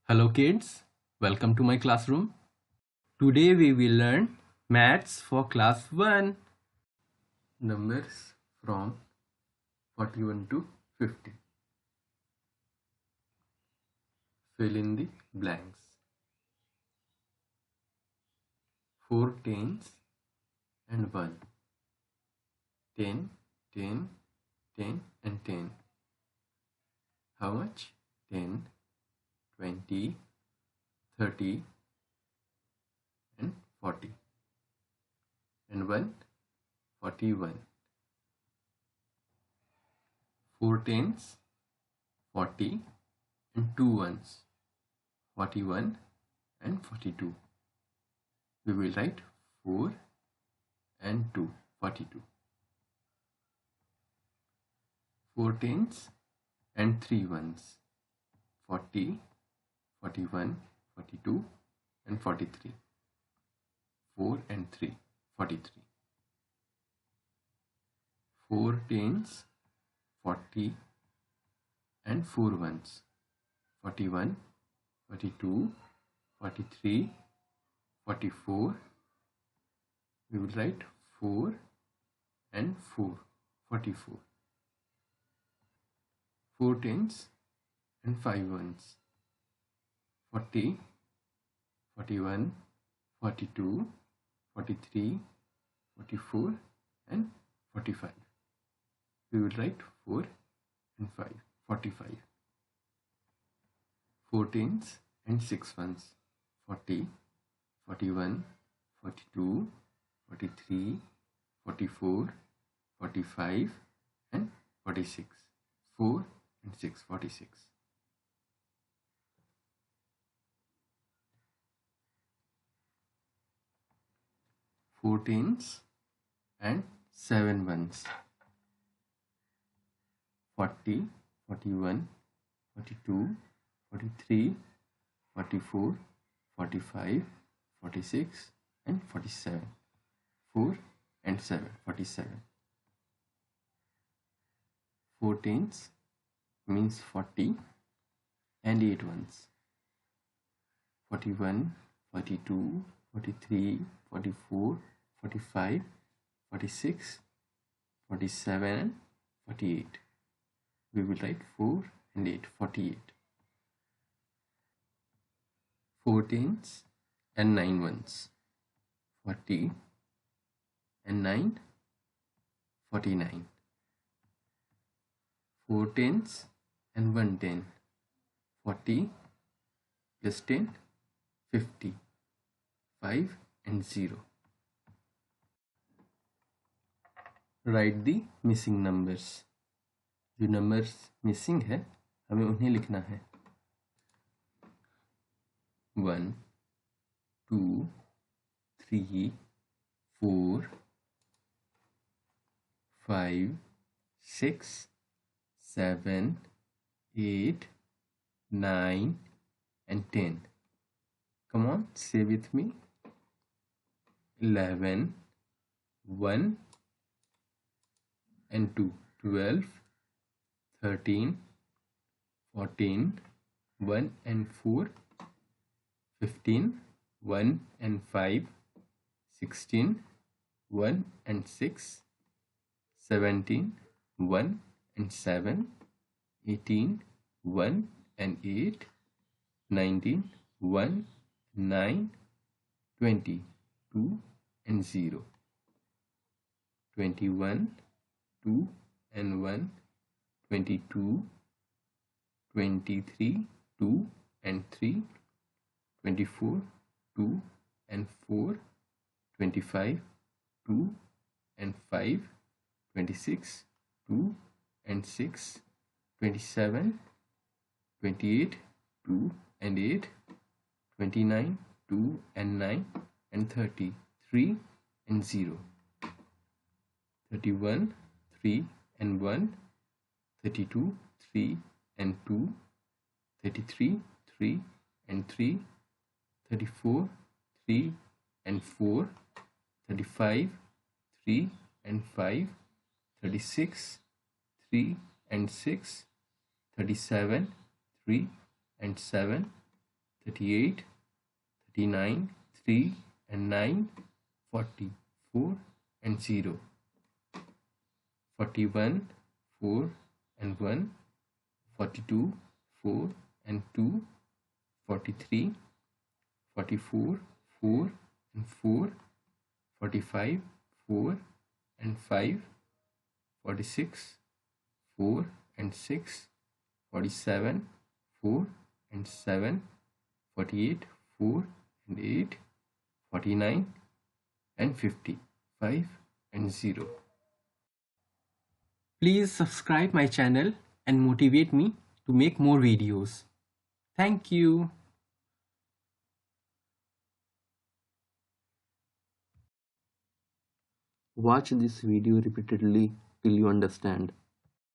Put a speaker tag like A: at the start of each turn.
A: Hello kids, welcome to my classroom. Today we will learn maths for class 1. Numbers from 41 to 50. Fill in the blanks. 4 tens and 1. 10, 10, 10 and 10. How much? 10, 20, 30 and 40. And 1, 41. 4 tens, 40 and 2 ones, 41 and 42. We will write 4 and 2, 42. 4 tens and 3 ones, 40, 41, 42 and 43. 4 and 3, 43. 4 tens, 40 and 4 ones, 41, 42, 43, 44. We will write 4 and 4, 44. 4 tens and 5 ones, 40, 41, 42, 43, 44 and 45. We will write 4 and 5, 45. 4 tens and 6 ones, 40, 41, 42, 43, 44, 45 and 46. 4 and 6, 46. 4 tens and 7 ones, 40, 41, 42, 43, 44, 45, 46 and 47. 4 and 7, 47. 4 tens means 40 and 8 ones, 41, 42, 43, 44, 45, 46, 47 and 48. We will write 4 and 8, 48. 4 tens and 9 ones, 40 and 9, 49. 4 tens and 1 10, 40 plus 10, 50. 5 and 0. Write the missing numbers. जो numbers missing है हमें उन्हें लिखना है. 1, 2, 3, 4, 5, 6, 7, 8, 9 and 10. Come on, say with me. 11, 1 and 2, 12, 13, 14, 1 and 4, 15, 1 and 5, 16, 1 and 6, 17, 1 and 7, 18, 1 and 8, 19, 1, 9, 20, 2 and 0, 21, 2 and 1, 22, 23, 2 and 3, 24, 2 and 4, 25, 2 and 5, 26, 2 and 6, 27, 28, 2 and 8, 29, 2 and 9 and 30, 3 and 0, 31, 3 and 1, 32, 3 and 2, 33, 3 and 3, 34, 3 and 4, 35, 3 and 5, 36, 3 and 6, 37, 3 and 7, 38, 39, 3 and 9, 40, 4 and 0, 41, 4 and 1, 42, 4 and 2, 43, 44, 4 and 4, 45, 4 and 5, 46, 4 and 6, 47, 4 and 7, 48, 4 and 8, 49 and 50, 5 and 0. Please subscribe my channel and motivate me to make more videos. Thank you. Watch this video repeatedly till you understand.